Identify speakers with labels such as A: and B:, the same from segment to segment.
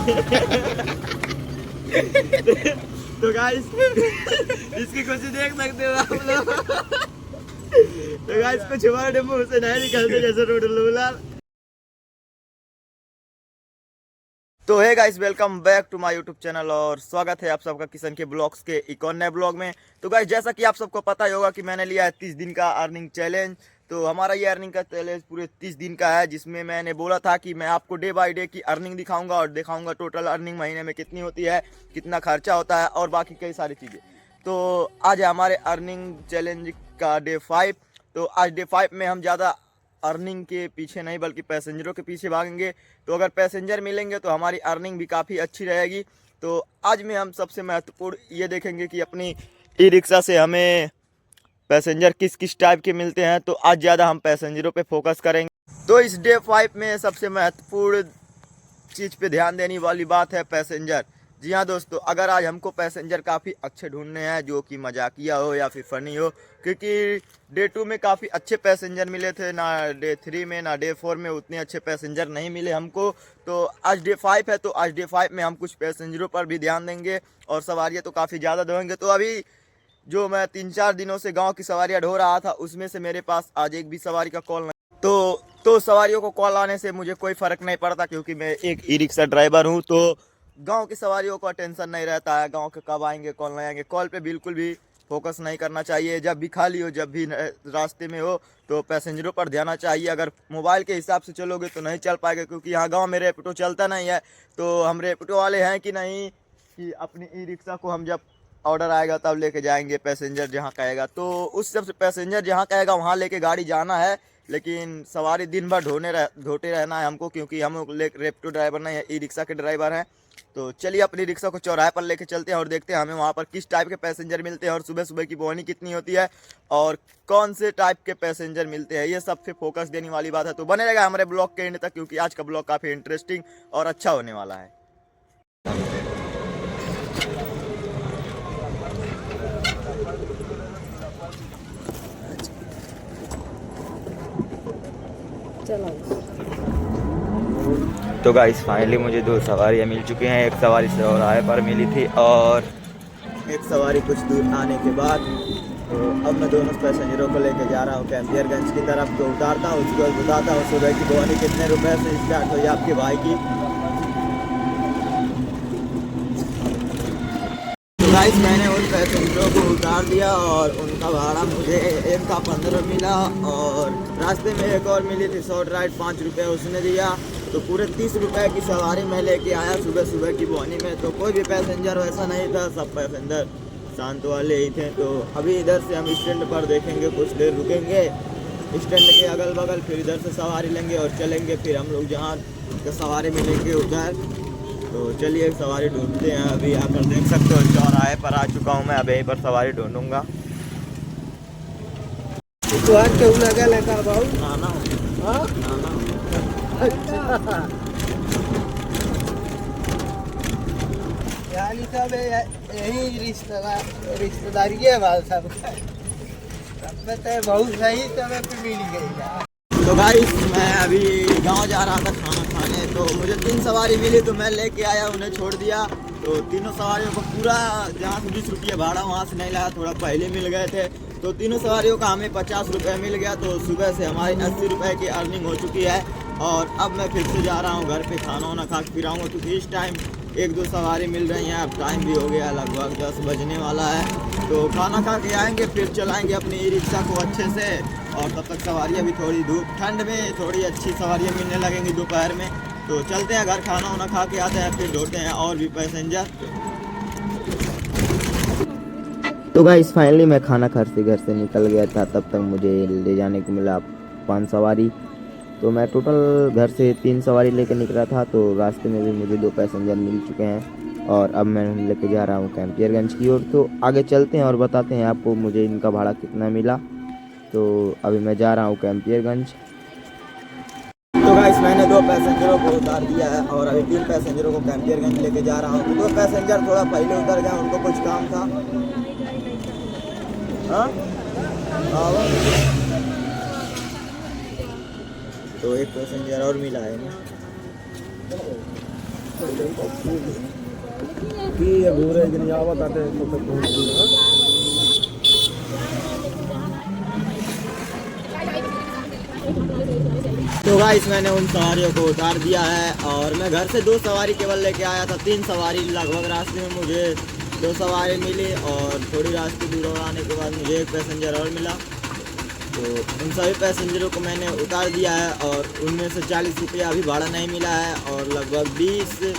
A: तो गाइस इसकी खुशी देख सकते हो आप लोग। तो गाइस कुछ हमारे मुंह से नहीं निकलते जैसे रोडलूला। तो है guys, welcome back to my YouTube channel और स्वागत है आप सबका किशन के ब्लॉग्स के एक और नए ब्लॉग में। तो गाइस जैसा कि आप सबको पता ही होगा कि मैंने लिया है 30 दिन का अर्निंग चैलेंज। तो हमारा ये अर्निंग का चैलेंज पूरे 30 दिन का है, जिसमें मैंने बोला था कि मैं आपको डे बाय डे की अर्निंग दिखाऊंगा और दिखाऊंगा टोटल अर्निंग महीने में कितनी होती है, कितना खर्चा होता है और बाकी कई सारी चीज़ें। तो आज है हमारे अर्निंग चैलेंज का डे 5। तो आज डे 5 में हम ज़्यादा अर्निंग के पीछे नहीं बल्कि पैसेंजरों के पीछे भागेंगे। तो अगर पैसेंजर मिलेंगे तो हमारी अर्निंग भी काफ़ी अच्छी रहेगी। तो आज में हम सबसे महत्वपूर्ण ये देखेंगे कि अपनी ई रिक्शा से हमें पैसेंजर किस किस टाइप के मिलते हैं। तो आज ज़्यादा हम पैसेंजरों पे फोकस करेंगे। तो इस डे 5 में सबसे महत्वपूर्ण चीज़ पे ध्यान देने वाली बात है पैसेंजर। जी हाँ दोस्तों, अगर आज हमको पैसेंजर काफ़ी अच्छे ढूंढने हैं जो कि मजाकिया हो या फिर फ़नी हो, क्योंकि डे 2 में काफ़ी अच्छे पैसेंजर मिले थे, ना डे 3 में ना डे 4 में उतने अच्छे पैसेंजर नहीं मिले हमको। तो आज डे 5 है, तो आज डे 5 में हम कुछ पैसेंजरों पर भी ध्यान देंगे और सवारियाँ तो काफ़ी ज़्यादा ढोएंगे। तो अभी जो मैं 3-4 दिनों से गाँव की सवारियाँ ढो रहा था, उसमें से मेरे पास आज एक भी सवारी का कॉल नहीं। तो सवारियों को कॉल आने से मुझे कोई फ़र्क नहीं पड़ता, क्योंकि मैं एक ई रिक्शा ड्राइवर हूँ। तो गांव की सवारियों का टेंशन नहीं रहता है, गांव के कब आएंगे कॉल नहीं आएंगे, कॉल पे बिल्कुल भी फोकस नहीं करना चाहिए। जब भी खाली हो, जब भी रास्ते में हो, तो पैसेंजरों पर ध्यान चाहिए। अगर मोबाइल के हिसाब से चलोगे तो नहीं चल पाएगा, क्योंकि यहाँ गांव में रैपिडो चलता नहीं है। तो हम रैपिडो वाले हैं कि नहीं कि अपनी ई रिक्शा को हम जब ऑर्डर आएगा तब लेके जाएंगे, पैसेंजर जहाँ कहेगा तो उस सब से पैसेंजर जहाँ कहेगा वहाँ लेके गाड़ी जाना है। लेकिन सवारी दिन भर ढोते रहना है हमको, क्योंकि हम लोग रैपिडो ड्राइवर नहीं है, ई रिक्शा के ड्राइवर हैं। तो चलिए अपनी रिक्शा को चौराहे पर लेके चलते हैं और देखते हैं हमें वहाँ पर किस टाइप के पैसेंजर मिलते हैं और सुबह सुबह की बोनी कितनी होती है और कौन से टाइप के पैसेंजर मिलते हैं। ये सब पे फोकस देने वाली बात है। तो बने रहेगा हमारे ब्लॉग के एंड तक, क्योंकि आज का ब्लॉग काफ़ी इंटरेस्टिंग और अच्छा होने वाला है। तो गाइस फाइनली मुझे 2 सवारियाँ मिल चुकी हैं। एक सवारी चौराहे पर मिली थी और एक सवारी कुछ दूर आने के बाद। तो अब मैं दोनों पैसेंजरों को लेकर जा रहा हूँ कैंपियरगंज की तरफ। तो उतारता हूँ, उसको बताता हूँ सुबह की बोनी कितने रुपए से स्टार्ट हुई आपके भाई की। तो गाइस मैंने उन पैसेंजरों को उतार दिया और उनका भाड़ा मुझे एक का 15 मिला और रास्ते में एक और मिली थी शॉर्ट राइड 5 रुपये उसने दिया। तो पूरे 30 रुपये की सवारी मैं लेके आया सुबह सुबह की बोनी में। तो कोई भी पैसेंजर वैसा नहीं था, सब पैसेंजर शांत वाले ही थे। तो अभी इधर से हम स्टैंड पर देखेंगे, कुछ देर रुकेंगे स्टैंड के अगल बगल, फिर इधर से सवारी लेंगे और चलेंगे फिर हम लोग जहाँ सवारी मिलेंगे उधर। तो चलिए सवारी ढूंढते हैं। अभी आकर देख सकते हो चौराहे पर आ चुका हूँ मैं, अब यहीं पर सवारी ढूंढूंगा।
B: सब यही रिश्तेदारी है सब बहुत सही समय पे मिल गई।
A: तो गाइस मैं अभी गांव जा रहा था खाना खाने, तो मुझे 3 सवारी मिली तो मैं लेके आया, उन्हें छोड़ दिया। तो तीनों सवारियों को पूरा जहाँ से 20 रुपये भाड़ा वहाँ से नहीं लाया, थोड़ा पहले मिल गए थे। तो तीनों सवारियों का हमें 50 रुपये मिल गया। तो सुबह से हमारी 80 रुपये की अर्निंग हो चुकी है। और अब मैं फिर से जा रहा हूँ घर पे, खाना वाना खा के फिर आऊँगा, क्योंकि इस टाइम 1-2 सवारी मिल रही हैं। अब टाइम भी हो गया, लगभग 10 बजने वाला है। तो खाना खा के आएँगे फिर चलाएँगे अपनी ई रिक्शा को अच्छे से। और तब तक सवारियाँ भी थोड़ी धूप ठंड में थोड़ी अच्छी सवारियाँ मिलने लगेंगी दोपहर में। तो चलते हैं घर, खाना वाना खा के आते हैं, फिर ढोते हैं और भी पैसेंजर। तो गाइस फाइनली मैं खाना घर से निकल गया था, तब तक मुझे ले जाने को मिला 5 सवारी। तो मैं टोटल घर से 3 सवारी लेकर निकला था। तो रास्ते में भी मुझे 2 पैसेंजर मिल चुके हैं और अब मैं लेके जा रहा हूँ कैंपियरगंज की ओर। तो आगे चलते हैं और बताते हैं आपको मुझे इनका भाड़ा कितना मिला। तो अभी मैं जा रहा हूँ कैंपियरगंज। तो गाइस मैंने 2 पैसेंजरों को उतार दिया है और अभी 3 पैसेंजरों को कैंपियरगंज लेके जा रहा हूँ। तो 2 पैसेंजर थोड़ा पहले उतर गए, उनको कुछ काम था। हाँ तो एक पैसेंजर और मिला है ना।
C: ये घूरे कि नहीं आवत आते तो फिर पहुंच गए।
A: तो गाइस मैंने उन सवारियों को उतार दिया है और मैं घर से 2 सवारी केवल लेके आया था। 3 सवारी लगभग रास्ते में मुझे 2 सवारी मिली और थोड़ी रास्ते दूर और आने के बाद मुझे एक पैसेंजर और मिला। तो उन सभी पैसेंजरों को मैंने उतार दिया है और उनमें से 40 रुपया अभी भाड़ा नहीं मिला है और लगभग 20,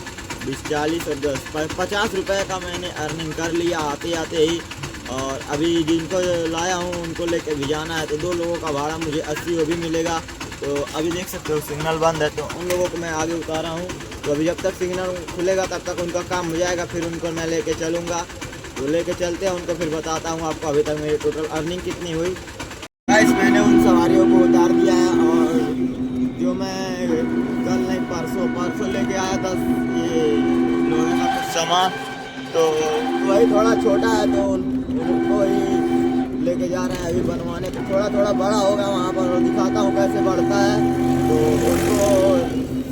A: 40 और 10, 50 रुपये का मैंने अर्निंग कर लिया आते आते ही। और अभी जिनको लाया हूँ उनको लेके भी जाना है, तो 2 लोगों का भाड़ा मुझे 80 वो भी मिलेगा। तो अभी देख सकते हो सिग्नल बंद है, तो उन लोगों को मैं आगे उतारा हूँ। तो अभी जब तक सिग्नल खुलेगा तब तक उनका काम हो जाएगा, फिर उनको मैं लेके चलूँगा। तो लेके चलते हैं उनको, फिर बताता हूँ आपको अभी तक मेरी टोटल अर्निंग कितनी हुई। गाइस मैंने उन सवारियों को उतार दिया है और जो मैं कल नहीं परसों लेके आया था ये लोहे का कुछ सामान, तो वही थोड़ा छोटा है तो उनको ही लेके जा रहे हैं अभी बनवाने को। थोड़ा बड़ा होगा वहाँ पर, दिखाता हूँ कैसे बढ़ता है। तो उनको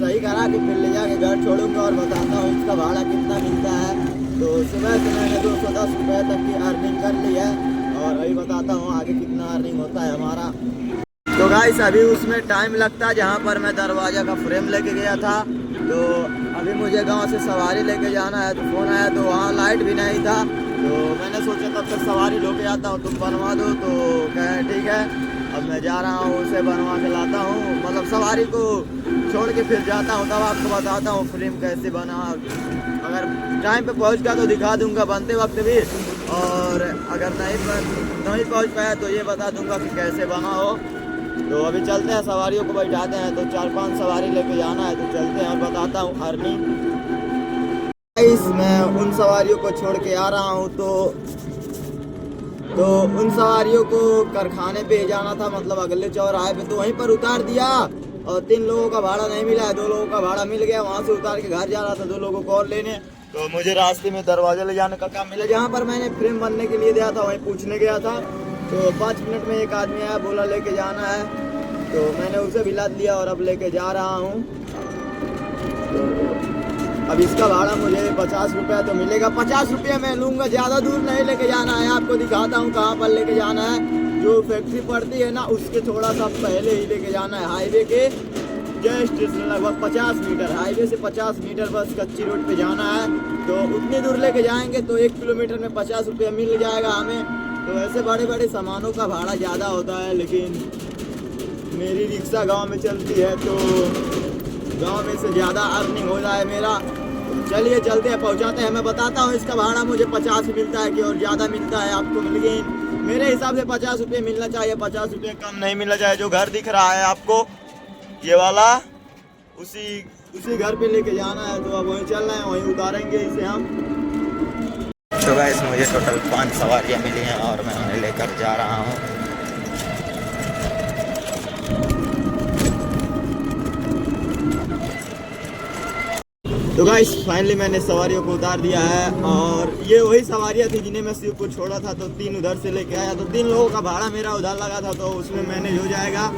A: सही करा के फिर ले जाके घर छोड़ूंगा और बताता हूँ इसका भाड़ा कितना मिलता है। तो सुबह से मैंने 210 रुपये तक की अर्निंग कर ली है और अभी बताता हूँ आगे कितना अर्निंग होता है हमारा। तो गाइस अभी उसमें टाइम लगता है जहाँ पर मैं दरवाज़ा का फ्रेम लेके गया था। तो अभी मुझे गांव से सवारी लेके जाना है, तो फ़ोन आया तो वहाँ लाइट भी नहीं था। तो मैंने सोचा तब तक सवारी लेके आता हूँ, तुम बनवा दो। तो कहे ठीक है, अब मैं जा रहा हूँ उसे बनवा के लाता हूँ। मतलब सवारी को छोड़ के फिर जाता हूँ, तब आपको बताता हूँ फ्रेम कैसे बना। अगर टाइम पे पहुँच गया तो दिखा दूँगा बनते वक्त भी, और अगर नहीं पहुँच पाया तो ये बता दूँगा कि कैसे बना हो। तो अभी चलते हैं, सवारियों को बैठाते हैं। तो 4-5 सवारी लेके जाना है, तो चलते हैं और बताता हूँ अर्निंग। मैं उन सवारियों को छोड़ के आ रहा हूँ, तो उन सवारियों को कारखाने पे जाना था, मतलब अगले चौराहे पे, तो वहीं पर उतार दिया और 3 लोगों का भाड़ा नहीं मिला है। 2 लोगों का भाड़ा मिल गया, वहाँ से उतार के घर जा रहा था 2 लोगों को और लेने। तो मुझे रास्ते में दरवाजा ले जाने का काम मिला, जहाँ पर मैंने फ्रेम बनने के लिए दिया था वहीं पूछने गया था। तो 5 मिनट में एक आदमी आया, बोला लेके जाना है, तो मैंने उसे भी लाद लिया और अब लेके जा रहा हूँ। तो अब इसका भाड़ा मुझे 50 रुपया तो मिलेगा। 50 रुपये मैं लूँगा, ज़्यादा दूर नहीं लेके जाना है। आपको दिखाता हूँ कहाँ पर लेके जाना है। जो फैक्ट्री पड़ती है ना, उसके थोड़ा सा पहले ही लेके जाना है। हाईवे के जस्ट लगभग 50 मीटर, हाईवे से 50 मीटर बस कच्ची रोड पे जाना है। तो उतनी दूर लेके जाएंगे तो 1 किलोमीटर में 50 रुपया मिल जाएगा हमें। तो ऐसे बड़े सामानों का भाड़ा ज़्यादा होता है, लेकिन मेरी रिक्शा गांव में चलती है तो गांव में से ज़्यादा अर्निंग हो जाए मेरा। चलिए चलते हैं, पहुंचाते हैं। मैं बताता हूँ इसका भाड़ा मुझे 50 मिलता है कि और ज़्यादा मिलता है, आपको मिल गई। मेरे हिसाब से 50 रुपये मिलना चाहिए, 50 रुपये कम नहीं मिलना चाहिए। जो घर दिख रहा है आपको ये वाला, उसी घर पे लेके जाना है। तो अब वहीं चलना है, वहीं उतारेंगे इसे हम। तो गाइस मुझे टोटल 5 सवारियाँ मिली हैं और मैं उन्हें लेकर जा रहा हूँ। तो गाइस फाइनली मैंने सवारियों को उतार दिया है और ये वही सवारियाँ थी जिन्हें मैं शिव को छोड़ा था। तो 3 उधर से लेके आया, तो 3 लोगों का भाड़ा मेरा उधर लगा था, तो उसमें मैनेज हो जाएगा।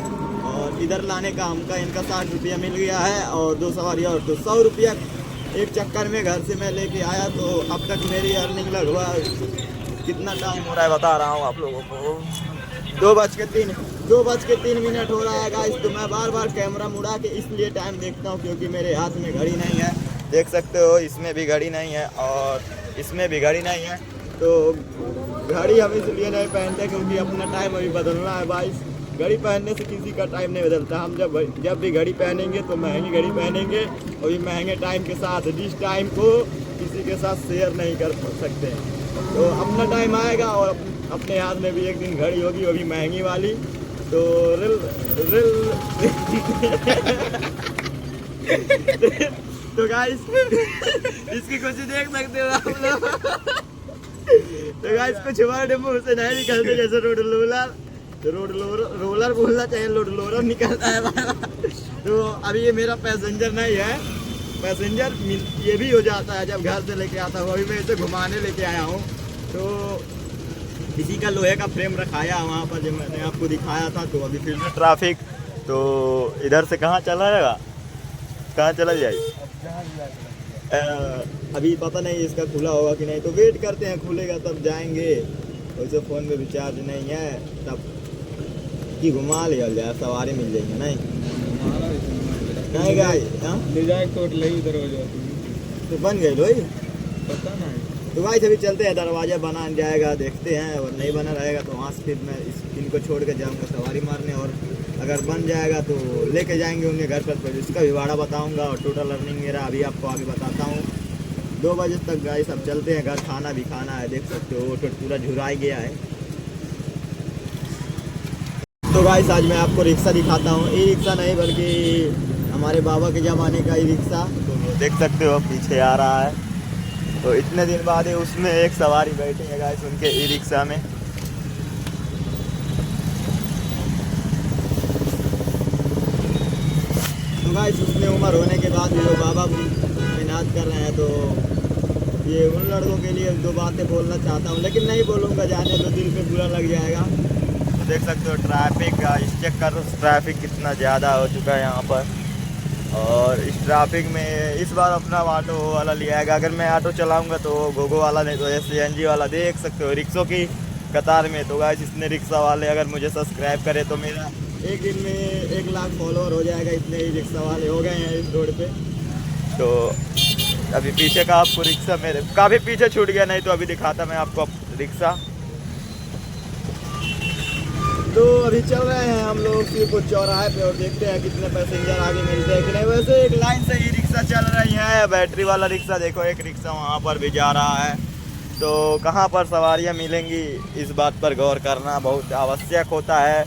A: और इधर लाने का इनका 60 रुपया मिल गया है और 2 सवारियाँ और तो 100 रुपया एक चक्कर में घर से मैं लेके आया। तो अब तक मेरी अर्निंग लगभग कितना टाइम हो रहा है बता रहा हूँ आप लोगों को, 2:03 हो रहा है गाइस। तो मैं बार कैमरा मुड़ा के इसलिए टाइम देखता हूँ क्योंकि मेरे हाथ में घड़ी नहीं है। देख सकते हो इसमें भी घड़ी नहीं है और इसमें भी घड़ी नहीं है। तो घड़ी हम इसलिए नहीं पहनते क्योंकि अपना टाइम अभी बदलना है भाई। घड़ी पहनने से किसी का टाइम नहीं बदलता। हम जब भी घड़ी पहनेंगे तो महंगी घड़ी पहनेंगे और भी महंगे टाइम के साथ, जिस टाइम को किसी के साथ शेयर नहीं कर सकते। तो अपना टाइम आएगा और अपने हाथ में भी एक दिन घड़ी होगी, वो भी महंगी वाली। तो तो गाइस इसकी कुछ देख सकते हो आप लोग। तो गाइस कुछ वर्ड मुंह से नहीं निकलते, जैसे रोलर बोलना चाहिए, रोलर निकलता है। तो अभी ये मेरा पैसेंजर नहीं है, पैसेंजर ये भी हो जाता है जब घर से लेके आता हूँ। अभी मैं इसे घुमाने लेके आया हूँ। तो इसी का लोहे का फ्रेम रखाया वहाँ पर जब मैंने आपको दिखाया था। तो अभी फिर से ट्रैफिक, तो इधर से कहाँ चला जाएगा, कहाँ चला जाए, अभी पता नहीं इसका खुला होगा कि नहीं, तो वेट करते हैं, खुलेगा तब जाएंगे। वैसे फ़ोन में रिचार्ज नहीं है, तब कि घुमा लिया जाए, सवारी मिल जाएगी नहीं नहीं गाय। हाँ
C: ले जाए तो ले उधर हो जाए
A: तो बन गए लोई।
C: पता नहीं।
A: तो भाई अभी चलते हैं, दरवाज़ा बना जाएगा देखते हैं, और नहीं बना रहेगा तो वहाँ से फिर मैं इनको छोड़ के जाऊँगा सवारी मारने, और अगर बन जाएगा तो लेके जाएंगे उन्हें घर पर। इसका भी भाड़ा बताऊँगा और टोटल अर्निंग मेरा अभी आपको आगे बताता हूँ। 2 बजे तक गाइस सब चलते हैं घर, खाना भी खाना है, देख सकते हो ऑटो पूरा झुराई गया है। तो गाइस आज मैं आपको रिक्शा दिखाता हूँ, ई रिक्शा नहीं बल्कि हमारे बाबा के ज़माने का ई रिक्शा, तो देख सकते हो पीछे आ रहा है। तो इतने दिन बाद उसमें एक सवारी बैठे हैं गाइस उनके ई रिक्शा में। तो गाइस उसमें उम्र होने के बाद जो बाबा मेहनत कर रहे हैं, तो ये उन लड़कों के लिए 2 बातें बोलना चाहता हूँ, लेकिन नहीं बोलूँगा, जाने तो दिल पे बुरा लग जाएगा। तो देख सकते हो ट्रैफिक का चेक करो, ट्रैफिक कितना ज़्यादा हो चुका है यहाँ पर। और इस ट्रैफिक में इस बार अपना ऑटो वाला लिया है, अगर मैं ऑटो चलाऊँगा तो गोगो वाला नहीं तो CNG वाला। देख सकते हो रिक्शों की कतार में। तो गाइस इतने रिक्शा वाले अगर मुझे सब्सक्राइब करे तो मेरा एक दिन में 1 लाख फॉलोअर हो जाएगा, इतने ही रिक्शा वाले हो गए हैं इस रोड पे। तो अभी पीछे का आपको रिक्शा मेरे काफ़ी पीछे छूट गया, नहीं तो अभी दिखाता मैं आपको रिक्शा। तो अभी चल रहे हैं हम लोग सिर्फ चौराहे पे, और देखते हैं कितने पैसेंजर आगे मिलते हैं कि नहीं। वैसे एक लाइन से ही रिक्शा चल रही है, बैटरी वाला रिक्शा। देखो एक रिक्शा वहाँ पर भी जा रहा है, तो कहाँ पर सवारियाँ मिलेंगी इस बात पर गौर करना बहुत आवश्यक होता है।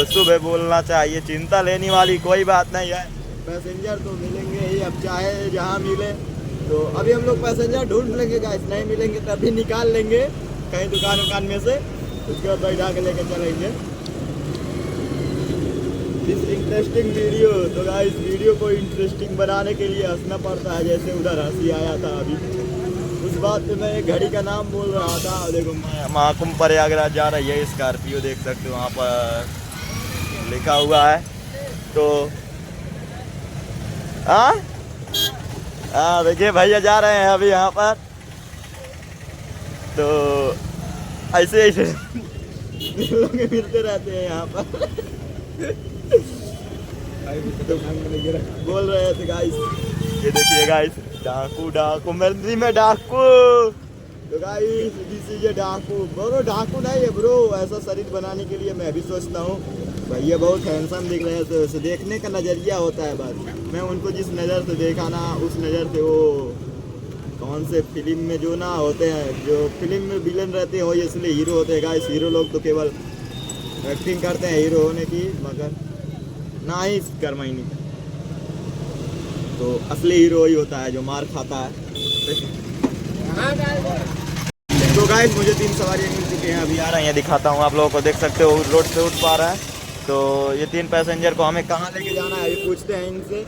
A: सुबह बोलना चाहिए, चिंता लेने वाली कोई बात नहीं है, पैसेंजर तो मिलेंगे ही, अब चाहे जहाँ मिले। तो अभी हम लोग पैसेंजर ढूंढ लेंगे गाइस, नहीं मिलेंगे तो अभी निकाल लेंगे कहीं दुकान में से, उसके बाद बैठा के लेके चलेंगे। This interesting video. तो गाइस वीडियो को इंटरेस्टिंग बनाने के लिए हंसना पड़ता है, जैसे उधर हंसी आया था अभी उस बात पे मैं एक घड़ी का नाम बोल रहा था। देखो महाकुंभ प्रयागराज जा रही है स्कॉर्पियो, देख सकते हो वहाँ पर लिखा हुआ है। तो हाँ देखिए भैया जा रहे हैं अभी यहाँ पर। तो ऐसे लोग मिलते रहते हैं यहाँ पर। तो बोल रहे थे गाइस, ये देखिए गाइस, डाकू मर्दी में डाकू। तो गाइस दिस इज डाकू ब्रो, डाकू नहीं है ब्रो, ऐसा शरीर बनाने के लिए मैं भी सोचता हूँ। भैया बहुत हैंडसम दिख रहे हैं, तो देखने का नज़रिया होता है बस। मैं उनको जिस नज़र से देखा ना, उस नज़र से वो कौन से फिल्म में जो ना होते हैं, जो फिल्म में विलन रहते हैं वो इसलिए हीरो होते हैं गाइस। हीरो लोग तो केवल एक्टिंग करते हैं हीरो होने की, मगर ना ही करमाइनी। तो असली हीरो ही होता है जो मार खाता है। तो गाइस मुझे 3 सवारियाँ मिल चुकी हैं, अभी आ रही हैं, दिखाता हूँ आप लोगों को। देख सकते हो रोड से उठ पा रहा है। तो ये 3 पैसेंजर को हमें कहाँ लेके जाना है अभी पूछते हैं इनसे।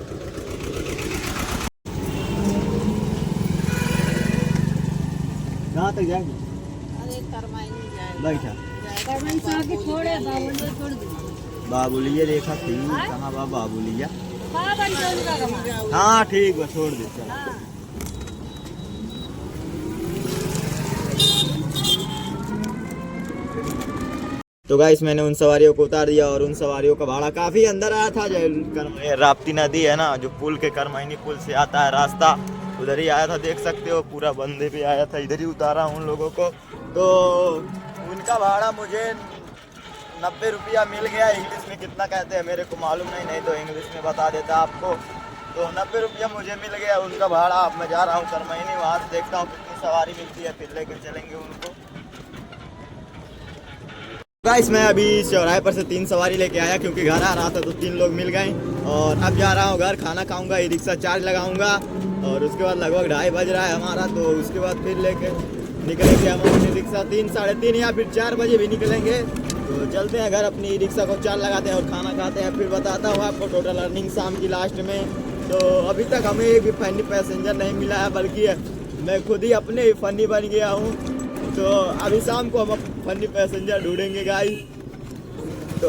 A: कहाँ तक जाएंगे?
B: अरे करमाइनी जाएगा।
A: बैठा
B: करमाइनी से आगे छोड़े, बाबुलिया छोड़ दो।
A: बाबुलिया देखा थी, कहाँ बा बाबुलिया?
B: बाबा जोन का कमा।
A: हाँ ठीक है, छोड़ दे चल। तो गाइस मैंने उन सवारियों को उतार दिया, और उन सवारियों का भाड़ा काफ़ी अंदर आया था। जो राप्ती नदी है ना, जो पुल के करमाइनी पुल से आता है रास्ता, उधर ही आया था। देख सकते हो पूरा बंदे पे आया था, इधर ही उतारा उन लोगों को। तो उनका भाड़ा मुझे 90 रुपया मिल गया। इंग्लिश में कितना कहते हैं मेरे को मालूम नहीं तो इंग्लिश में बता देता आपको। तो 90 रुपया मुझे मिल गया उनका भाड़ा। अब मैं जा रहा हूँ करमाइनी, वहाँ से देखता हूँ कितनी सवारी मिलती है, फिर लेकर चलेंगे उनको। गाइस मैं अभी चौराहे पर से 3 सवारी लेके आया, क्योंकि घर आ रहा था तो 3 लोग मिल गए। और अब जा रहा हूँ घर, खाना खाऊंगा, ई रिक्शा चार्ज लगाऊंगा, और उसके बाद लगभग 2:30 बज रहा है हमारा। तो उसके बाद फिर लेके निकलेंगे हम अपनी रिक्शा 3, 3:30 या फिर 4 बजे भी निकलेंगे। तो चलते हैं घर, अपनी ई रिक्शा को चार्ज लगाते हैं और खाना खाते हैं, फिर बताता हूँ आपको टोटल अर्निंग शाम की लास्ट में। तो अभी तक हमें एक भी फनी पैसेंजर नहीं मिला है, बल्कि मैं खुद ही अपने ही फनी बन गया हूँ। तो अभी शाम को हम फनी पैसेंजर ढूंढेंगे गाइस। तो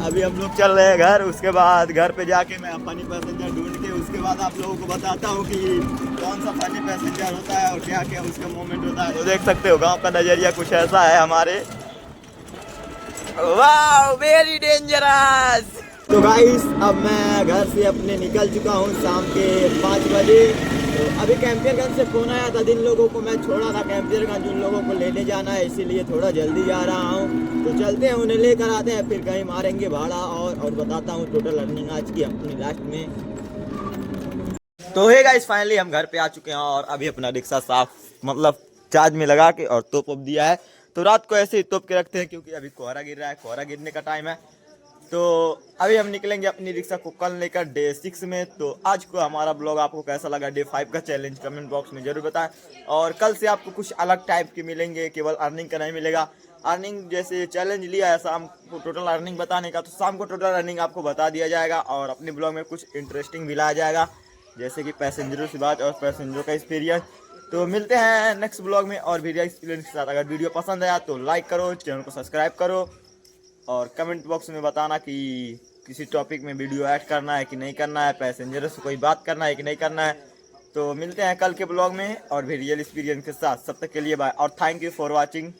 A: अभी हम लोग चल रहे हैं घर। उसके बाद घर पे जाके मैं फनी पैसेंजर ढूंढ के उसके बाद आप लोगों को बताता हूँ कि कौन सा फनी पैसेंजर होता है और क्या क्या उसका मोमेंट होता है। तो देख सकते हो गांव का नज़रिया कुछ ऐसा है हमारे। वाह वेरी डेंजरस। तो गाइस अब मैं घर से अपने निकल चुका हूँ शाम के 5 बजे। तो अभी कैंपियरगंज से फोन आया था, जिन लोगों को मैं छोड़ा था कैंपियरगंज उन लोगों को लेने जाना है, इसीलिए थोड़ा जल्दी जा रहा हूँ। तो चलते हैं, उन्हें लेकर आते हैं, फिर कहीं मारेंगे भाड़ा और बताता हूँ टोटल अर्निंग आज की अपनी लास्ट में। तो हे गाइस फाइनली हम घर पे आ चुके हैं और अभी अपना रिक्शा साफ मतलब चार्ज में लगा के और तोप दिया है। तो रात को ऐसे ही तोप के रखते हैं क्योंकि अभी कोहरा गिर रहा है, कोहरा गिरने का टाइम है। तो अभी हम निकलेंगे अपनी रिक्शा को कल लेकर डे 6 में। तो आज को हमारा ब्लॉग आपको कैसा लगा, डे 5 का चैलेंज कमेंट बॉक्स में जरूर बताएं। और कल से आपको कुछ अलग टाइप के मिलेंगे, केवल अर्निंग का नहीं मिलेगा। अर्निंग जैसे चैलेंज लिया है शाम को टोटल अर्निंग बताने का, तो शाम को टोटल अर्निंग आपको बता दिया जाएगा और अपने ब्लॉग में कुछ इंटरेस्टिंग भी लाया जाएगा, जैसे कि पैसेंजरों से बात और पैसेंजरों का एक्सपीरियंस। तो मिलते हैं नेक्स्ट ब्लॉग में और वीडियो एक्सपीरियंस के साथ। अगर वीडियो पसंद आया तो लाइक करो, चैनल को सब्सक्राइब करो और कमेंट बॉक्स में बताना कि किसी टॉपिक में वीडियो ऐड करना है कि नहीं करना है, पैसेंजर से कोई बात करना है कि नहीं करना है। तो मिलते हैं कल के ब्लॉग में और भी रियल एक्सपीरियंस के साथ। सब तक के लिए बाय और थैंक यू फॉर वॉचिंग।